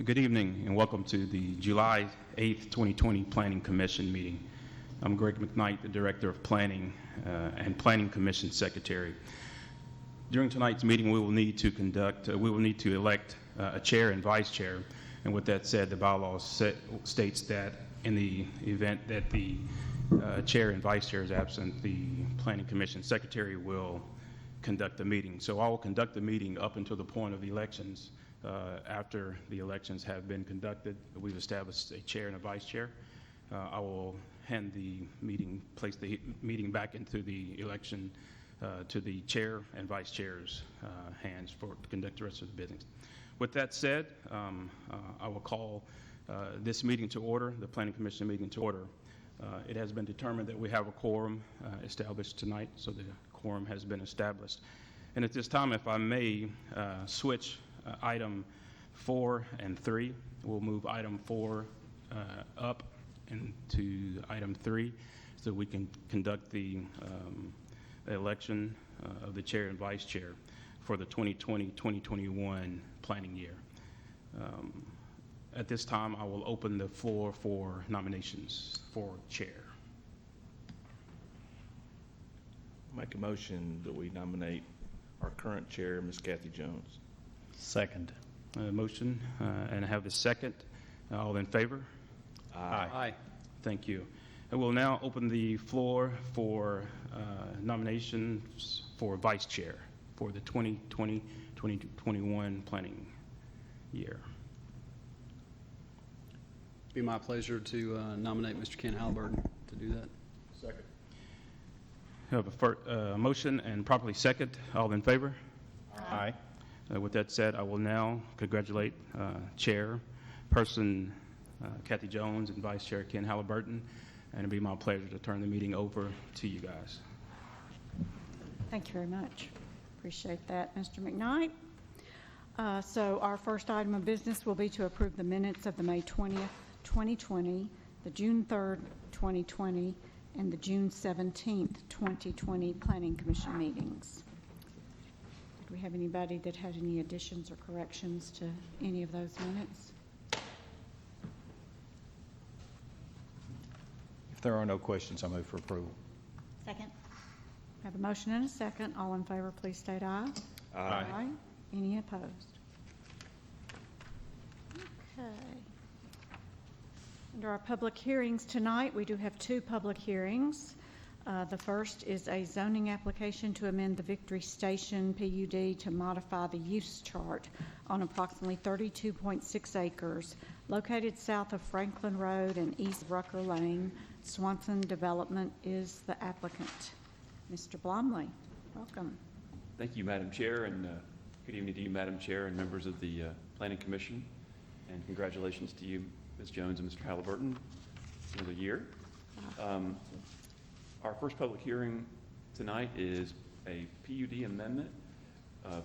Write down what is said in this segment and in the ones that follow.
Good evening and welcome to the July 8th, 2020 Planning Commission meeting. I'm Greg McKnight, the Director of Planning and Planning Commission Secretary. During tonight's meeting, we will need to elect a chair and vice chair. And with that said, the bylaw states that in the event that the chair and vice chair is absent, the Planning Commission Secretary will conduct the meeting. So I will conduct the meeting up until the point of the elections. After the elections have been conducted, we've established a chair and a vice chair. I will place the meeting back into the election to the chair and vice chair's hands to conduct the rest of the business. With that said, I will call this meeting to order, the Planning Commission meeting to order. It has been determined that we have a quorum established tonight, so the quorum has been established. And at this time, if I may switch item 4 and 3. We'll move item 4 up into item 3 so we can conduct the election of the chair and vice chair for the 2020-2021 planning year. At this time, I will open the floor for nominations for chair. Make a motion that we nominate our current chair, Ms. Kathy Jones. Second. Motion and have the second. All in favor? Aye. Aye. Thank you. And we'll now open the floor for nominations for vice chair for the 2020-2021 planning year. It'd be my pleasure to nominate Mr. Ken Halliburton to do that. Second. We have a motion and properly second. All in favor? Aye. With that said, I will now congratulate Chairperson Kathy Jones and Vice Chair Ken Halliburton, and it'll be my pleasure to turn the meeting over to you guys. Thank you very much. Appreciate that, Mr. McKnight. So our first item of business will be to approve the minutes of the May 20th, 2020, the June 3rd, 2020, and the June 17th, 2020 Planning Commission meetings. Do we have anybody that had any additions or corrections to any of those minutes? If there are no questions, I move for approval. Second. I have a motion and a second. All in favor, please state aye. Aye. Any opposed? Okay. Under our public hearings tonight, we do have two public hearings. The first is a zoning application to amend the Victory Station PUD to modify the use chart on approximately 32.6 acres located south of Franklin Road and east of Rucker Lane. Swanson Development is the applicant. Mr. Blomley, welcome. Thank you, Madam Chair, and good evening to you, Madam Chair, and members of the Planning Commission, and congratulations to you, Ms. Jones and Mr. Halliburton, another year. Our first public hearing tonight is a PUD amendment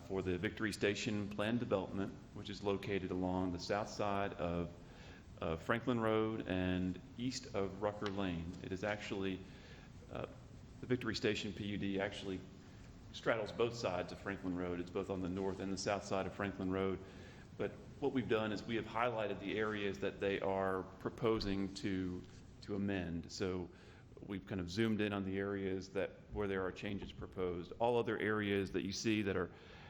for the Victory Station planned development, which is located along the south side of Franklin Road and east of Rucker Lane. It is actually, the Victory Station PUD actually straddles both sides of Franklin Road. It's both on the north and the south side of Franklin Road. But what we've done is we have highlighted the areas that they are proposing to amend. So we've kind of zoomed in on the areas where there are changes proposed. All other areas that you see that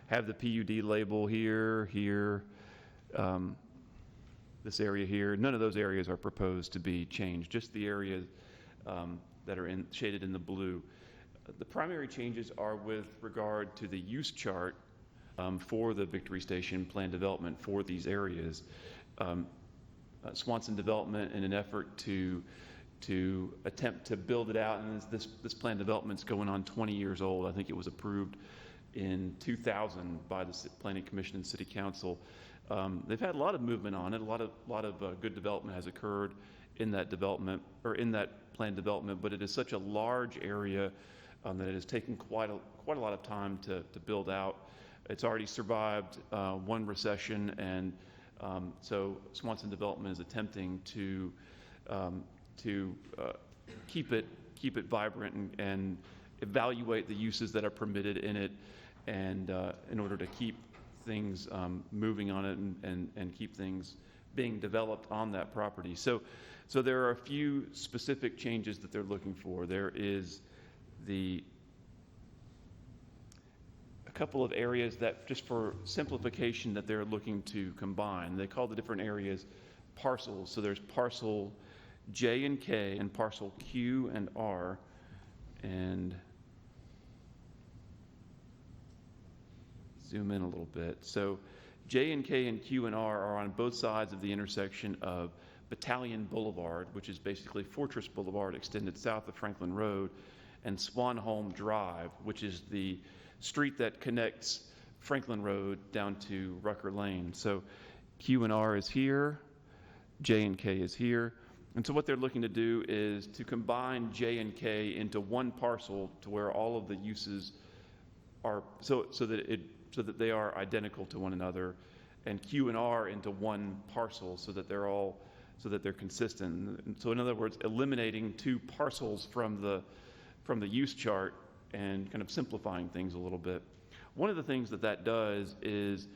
have the PUD label here, this area here, none of those areas are proposed to be changed, just the areas that are shaded in the blue. The primary changes are with regard to the use chart for the Victory Station plan development for these areas. Swanson Development, in an effort to attempt to build it out, and this plan development's going on 20 years old. I think it was approved in 2000 by the Planning Commission and City Council. They've had a lot of movement on it. A lot of good development has occurred in that development, or in that plan development, but it is such a large area that it has taken quite a lot of time to build out. It's already survived one recession, and so Swanson Development is attempting to keep it vibrant and evaluate the uses that are permitted in it, and in order to keep things moving on it and keep things being developed on that property. So there are a few specific changes that they're looking for. There is a couple of areas that, just for simplification, that they're looking to combine. They call the different areas parcels. So there's parcel J and K and parcel Q and R. And zoom in a little bit. So J and K and Q and R are on both sides of the intersection of Battalion Boulevard, which is basically Fortress Boulevard extended south of Franklin Road, and Swanholm Drive, which is the street that connects Franklin Road down to Rucker Lane. So Q and R is here, J and K is here. And so what they're looking to do is to combine J and K into one parcel to where all of the uses are, so that they are identical to one another, and Q and R into one parcel so that they're consistent. And so in other words, eliminating two parcels from the use chart and kind of simplifying things a little bit. One of the things that does is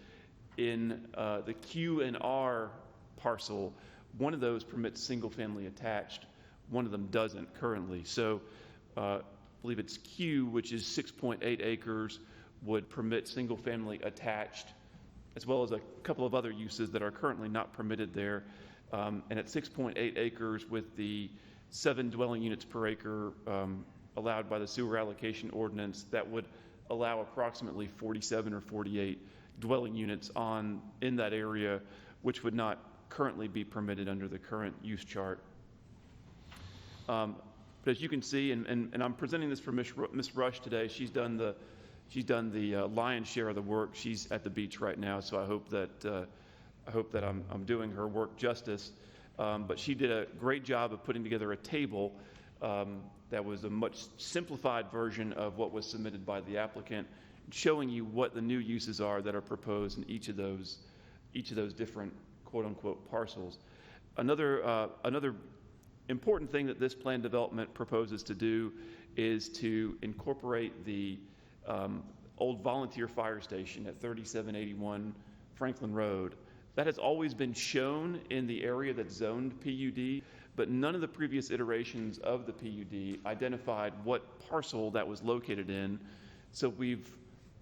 in the Q and R parcel, one of those permits single-family attached, one of them doesn't currently. So I believe it's Q, which is 6.8 acres, would permit single-family attached, as well as a couple of other uses that are currently not permitted there. And at 6.8 acres with the 7 dwelling units per acre allowed by the sewer allocation ordinance, that would allow approximately 47 or 48 dwelling units in that area, which would not currently be permitted under the current use chart. But as you can see, and I'm presenting this for Ms. Rush today, she's done the lion's share of the work. She's at the beach right now, so I hope that I'm doing her work justice. But she did a great job of putting together a table that was a much simplified version of what was submitted by the applicant, showing you what the new uses are that are proposed in each of those different quote-unquote parcels. Another important thing that this plan development proposes to do is to incorporate the old volunteer fire station at 3781 Franklin Road. That has always been shown in the area that's zoned PUD, but none of the previous iterations of the PUD identified what parcel that was located in. So we've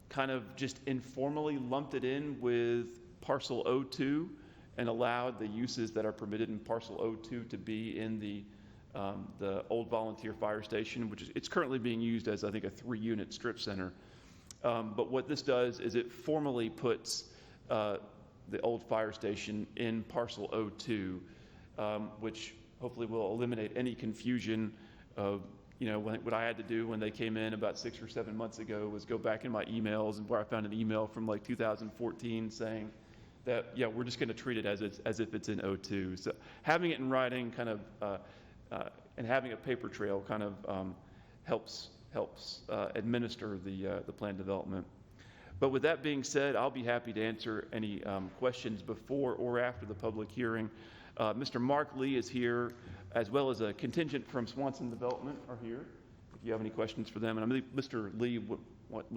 kind of just informally lumped it in with parcel 02 and allowed the uses that are permitted in parcel 02 to be in the old volunteer fire station, which it's currently being used as, I think, a 3-unit strip center. But what this does is it formally puts the old fire station in parcel 02, which hopefully will eliminate any confusion of, what I had to do when they came in about 6 or 7 months ago was go back in my emails, and where I found an email from like 2014 saying that, yeah, we're just going to treat it as if it's in 02. So having it in writing kind of, and having a paper trail kind of helps administer the plan development. But with that being said, I'll be happy to answer any questions before or after the public hearing. Mr. Mark Lee is here, as well as a contingent from Swanson Development are here, if you have any questions for them. And I believe Mr. Lee would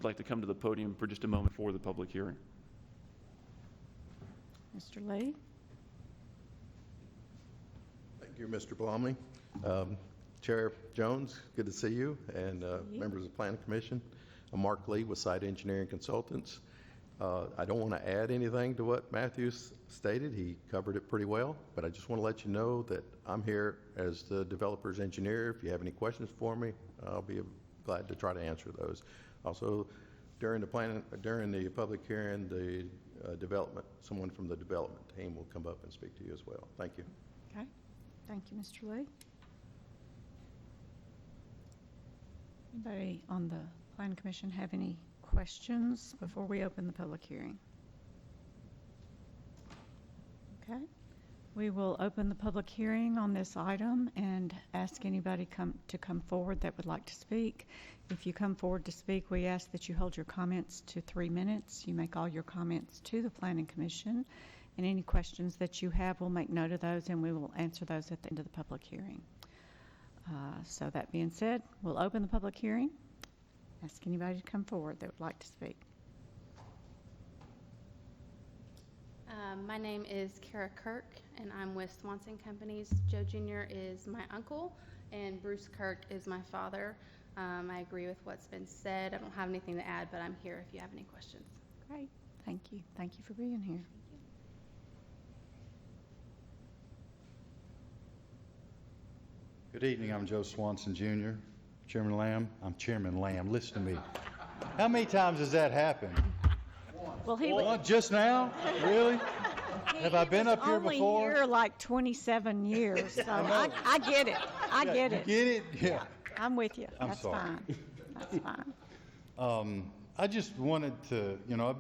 like to come to the podium for just a moment for the public hearing. Mr. Lee? Thank you, Mr. Blomley. Chair Jones, good to see you, and members of the Planning Commission. I'm Mark Lee with Site Engineering Consultants. I don't want to add anything to what Matthew stated. He covered it pretty well, but I just want to let you know that I'm here as the developer's engineer. If you have any questions for me, I'll be glad to try to answer those. Also, during the public hearing, the someone from the development team will come up and speak to you as well. Thank you. Okay. Thank you, Mr. Lee. Anybody on the Planning Commission have any questions before we open the public hearing? Okay. We will open the public hearing on this item and ask anybody to come forward that would like to speak. If you come forward to speak, we ask that you hold your comments to 3 minutes. You make all your comments to the Planning Commission, and any questions that you have, we'll make note of those and we will answer those at the end of the public hearing. So that being said, we'll open the public hearing. Ask anybody to come forward that would like to speak. My name is Kara Kirk, and I'm with Swanson Companies. Joe Jr. is my uncle, and Bruce Kirk is my father. I agree with what's been said. I don't have anything to add, but I'm here if you have any questions. Great, thank you. Thank you for being here. Good evening, I'm Joe Swanson Jr. Chairman Lamb, I'm Chairman Lamb, listen to me. How many times has that happened? Well, he What, just now? Really? Have I been up here only before? here like 27 years, so I get it. I get You it. get it? Yeah. I'm with you. I'm That's sorry. fine. That's fine. I just wanted to,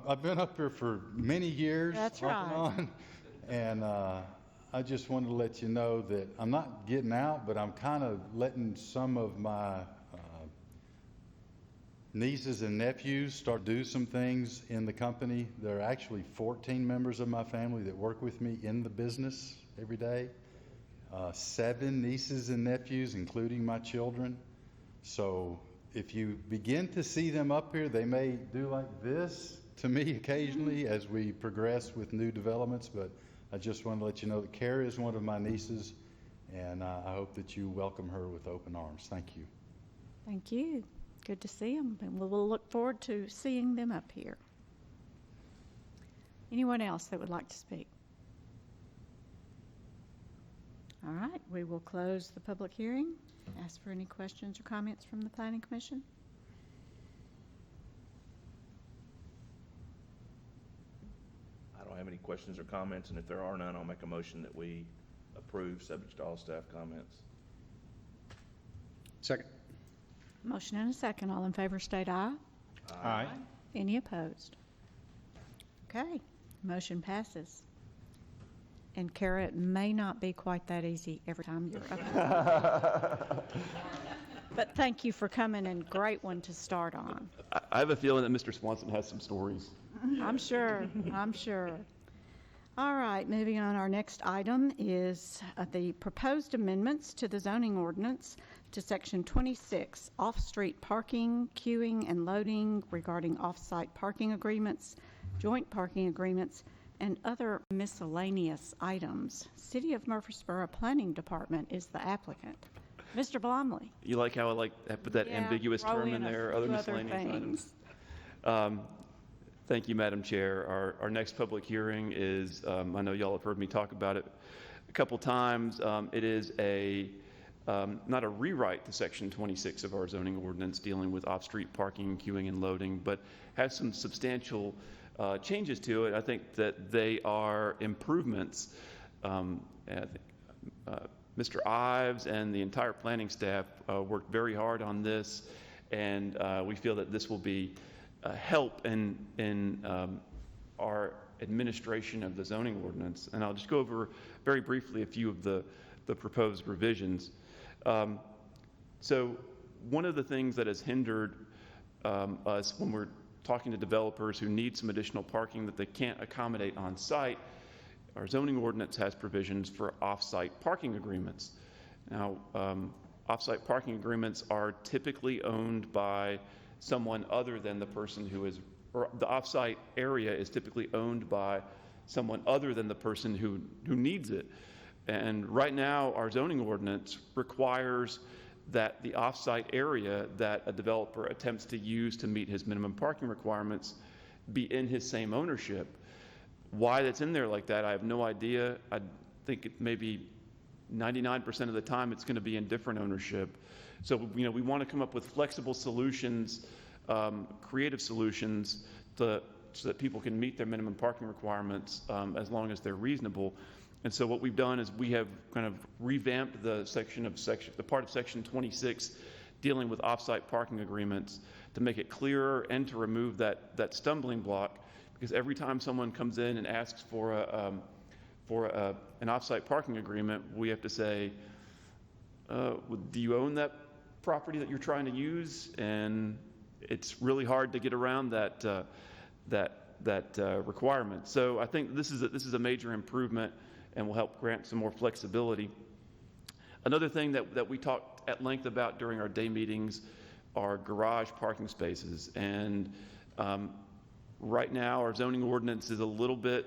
I've been up here for many years. That's off and right. on, and I just wanted to let you know that I'm not getting out, but I'm kind of letting some of my nieces and nephews start do some things in the company. There are actually 14 members of my family that work with me in the business every day. 7 nieces and nephews, including my children. So if you begin to see them up here, they may do like this to me occasionally as we progress with new developments, but I just want to let you know that Kara is one of my nieces, and I hope that you welcome her with open arms. Thank you. Thank you. Good to see them, and we'll look forward to seeing them up here. Anyone else that would like to speak? All right, we will close the public hearing. Ask for any questions or comments from the Planning Commission. I don't have any questions or comments, and if there are none, I'll make a motion that we approve, subject to all staff comments. Second. Motion and a second. All in favor state aye. Aye. Any opposed? Okay, motion passes. And Kara, it may not be quite that easy every time you're up. But thank you for coming, and great one to start on. I have a feeling that Mr. Swanson has some stories. I'm sure, I'm sure. All right, moving on, our next item is the proposed amendments to the zoning ordinance to Section 26, off-street parking, queuing, and loading regarding off-site parking agreements, joint parking agreements, and other miscellaneous items. City of Murfreesboro Planning Department is the applicant. Mr. Blomley. You like how I put that Yeah, ambiguous throw term in a there, few other miscellaneous items? things. Thank you, Madam Chair. Our next public hearing is, I know y'all have heard me talk about it a couple times. It is not a rewrite to Section 26 of our zoning ordinance dealing with off-street parking, queuing, and loading, but has some substantial changes to it. I think that they are improvements. And I think, Mr. Ives and the entire planning staff worked very hard on this, and we feel that this will be help in our administration of the zoning ordinance. And I'll just go over very briefly a few of the proposed revisions. So one of the things that has hindered us when we're talking to developers who need some additional parking that they can't accommodate on site, our zoning ordinance has provisions for off-site parking agreements. Now, off-site parking agreements are typically owned by someone other than the person who is, or the off-site area is typically owned by someone other than the person who needs it. And right now, our zoning ordinance requires that the off-site area that a developer attempts to use to meet his minimum parking requirements be in his same ownership. Why that's in there like that, I have no idea. I think it maybe 99% of the time it's going to be in different ownership. So, we want to come up with flexible solutions, creative solutions so that people can meet their minimum parking requirements as long as they're reasonable. And so what we've done is we have kind of revamped the part of Section 26 dealing with off-site parking agreements to make it clearer and to remove that stumbling block, because every time someone comes in and asks for an off-site parking agreement, we have to say, do you own that property that you're trying to use? And it's really hard to get around that requirement. So I think this is a major improvement and will help grant some more flexibility. Another thing that we talked at length about during our day meetings are garage parking spaces. And Right now, our zoning ordinance is a little bit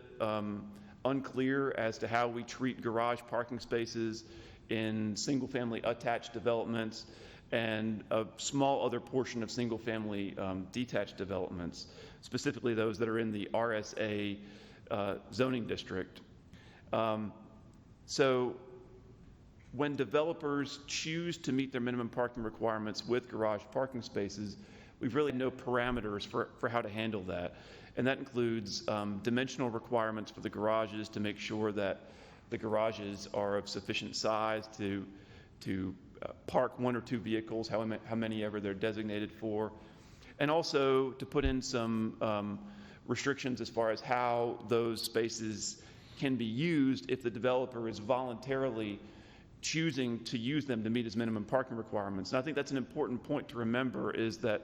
unclear as to how we treat garage parking spaces in single-family attached developments and a small other portion of single-family detached developments, specifically those that are in the RSA zoning district. So when developers choose to meet their minimum parking requirements with garage parking spaces, we've really no parameters for how to handle that. And that includes dimensional requirements for the garages to make sure that the garages are of sufficient size to park 1 or 2 vehicles, how many ever they're designated for, and also to put in some restrictions as far as how those spaces can be used if the developer is voluntarily choosing to use them to meet his minimum parking requirements. And I think that's an important point to remember, is that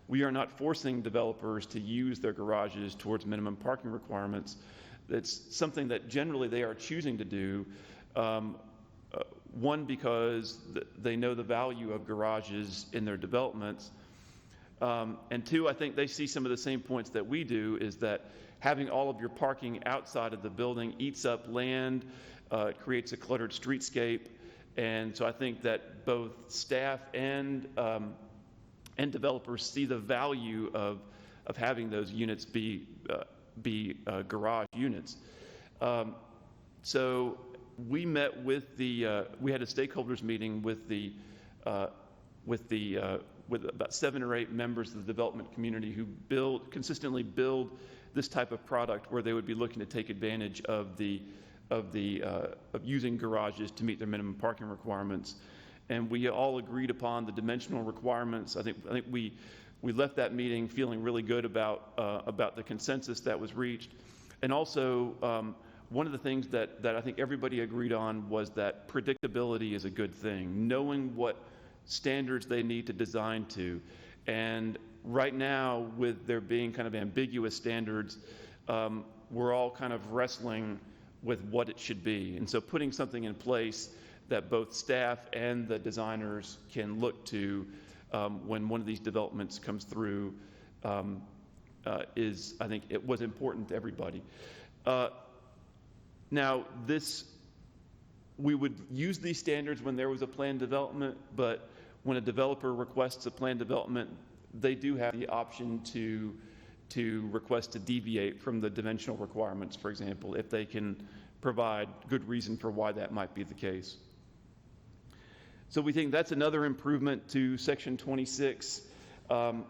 we are not forcing developers to use their garages towards minimum parking requirements. It's something that generally they are choosing to do. One, because they know the value of garages in their developments. And two, I think they see some of the same points that we do, is that having all of your parking outside of the building eats up land, creates a cluttered streetscape. And so I think that both staff and developers see the value of having those units be garage units. So we met with we had a stakeholders meeting with about 7 or 8 members of the development community who consistently build this type of product, where they would be looking to take advantage of using garages to meet their minimum parking requirements. And we all agreed upon the dimensional requirements. I think we left that meeting feeling really good about the consensus that was reached. And also, one of the things that I think everybody agreed on was that predictability is a good thing, knowing what standards they need to design to. And right now, with there being kind of ambiguous standards, we're all kind of wrestling with what it should be. And so putting something in place that both staff and the designers can look to when one of these developments comes through I think it was important to everybody. Now, we would use these standards when there was a planned development, but when a developer requests a planned development, they do have the option to request to deviate from the dimensional requirements, for example, if they can provide good reason for why that might be the case. So we think that's another improvement to Section 26. The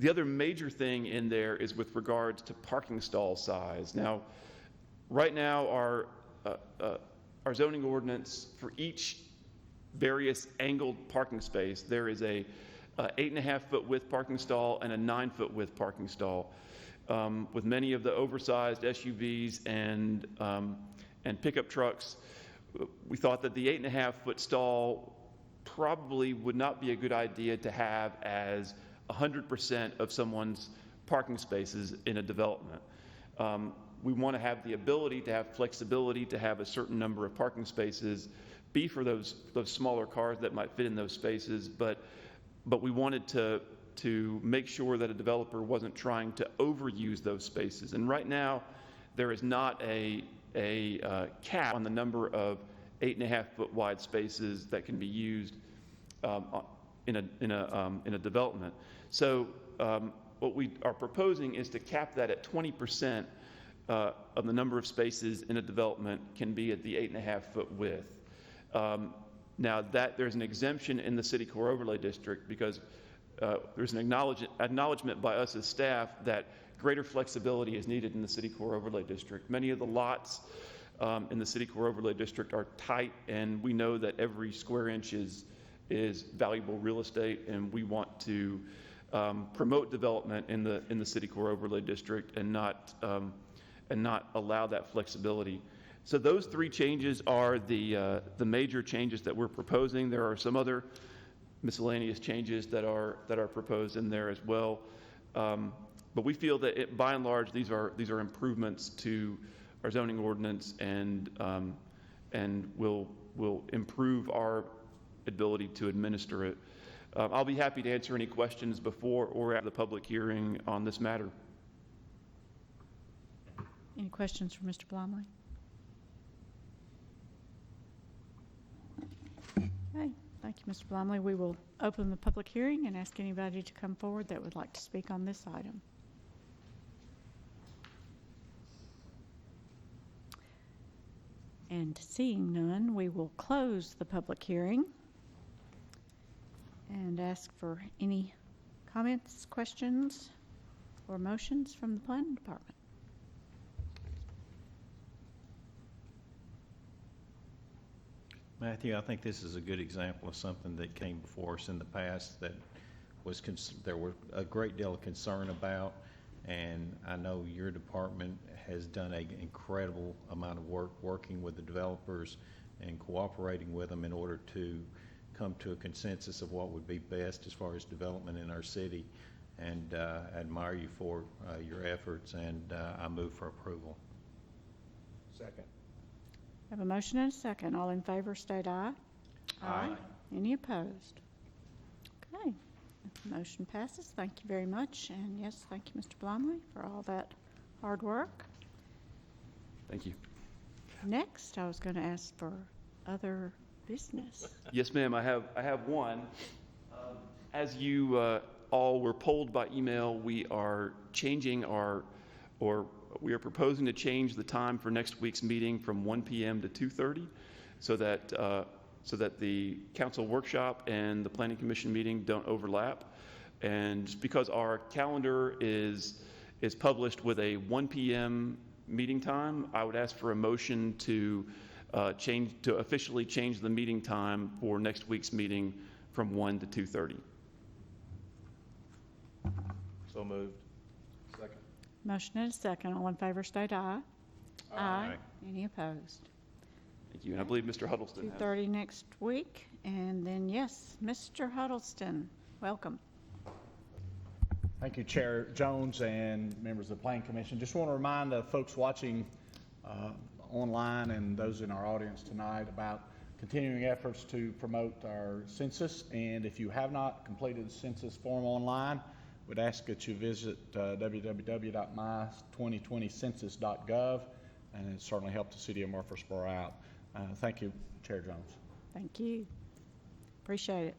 other major thing in there is with regards to parking stall size. Now, right now, our zoning ordinance, for each various angled parking space, there is a 8.5-foot width parking stall and a 9-foot width parking stall. With many of the oversized SUVs and pickup trucks, we thought that the 8.5-foot stall probably would not be a good idea to have as 100% of someone's parking spaces in a development. We want to have the ability to have flexibility to have a certain number of parking spaces be for those smaller cars that might fit in those spaces, but we wanted to make sure that a developer wasn't trying to overuse those spaces. And right now, there is not a cap on the number of 8.5-foot wide spaces that can be used in a development. So what we are proposing is to cap that at 20% of the number of spaces in a development can be at the 8.5-foot width. Now, there's an exemption in the City Core Overlay District because there's an acknowledgement by us as staff that greater flexibility is needed in the City Core Overlay District. Many of the lots in the City Core Overlay District are tight, and we know that every square inch is valuable real estate, and we want to promote development in the City Core Overlay District and not allow that flexibility. So those 3 changes are the major changes that we're proposing. There are some other miscellaneous changes that are proposed in there as well. But we feel that by and large, these are improvements to our zoning ordinance and will improve our ability to administer it. I'll be happy to answer any questions before or after the public hearing on this matter. Any questions for Mr. Blomley? Okay, thank you, Mr. Blomley. We will open the public hearing and ask anybody to come forward that would like to speak on this item. And seeing none, we will close the public hearing and ask for any comments, questions, or motions from the planning department. Matthew, I think this is a good example of something that came before us in the past that was there were a great deal of concern about, and I know your department has done an incredible amount of work working with the developers and cooperating with them in order to come to a consensus of what would be best as far as development in our city. And I admire you for your efforts, and I move for approval. Second. I have a motion and a second. All in favor, state aye. Aye. Any opposed? Okay, the motion passes. Thank you very much. And yes, thank you, Mr. Blomley, for all that hard work. Thank you. Next, I was going to ask for other business. Yes, ma'am, I have one. As you all were polled by email, we are we are proposing to change the time for next week's meeting from 1 p.m. to 2:30 so that the council workshop and the planning commission meeting don't overlap. And just because our calendar is published with a 1 p.m. meeting time, I would ask for a motion to officially change the meeting time for next week's meeting from 1 to 2:30. So moved. Second. Motion and a second. All in favor, state aye. Aye. Any opposed? Thank you. And I believe Mr. Huddleston has. 2:30 next week. And then, yes, Mr. Huddleston, welcome. Thank you, Chair Jones and members of the Planning Commission. Just want to remind the folks watching online and those in our audience tonight about continuing efforts to promote our census. And if you have not completed the census form online, we'd ask that you visit www.my2020census.gov, and it certainly helped the city of Murfreesboro out. Thank you, Chair Jones. Thank you. Appreciate it.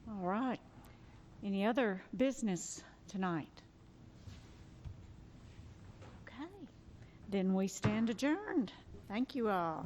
All right. Any other business tonight? Okay. Then we stand adjourned. Thank you all.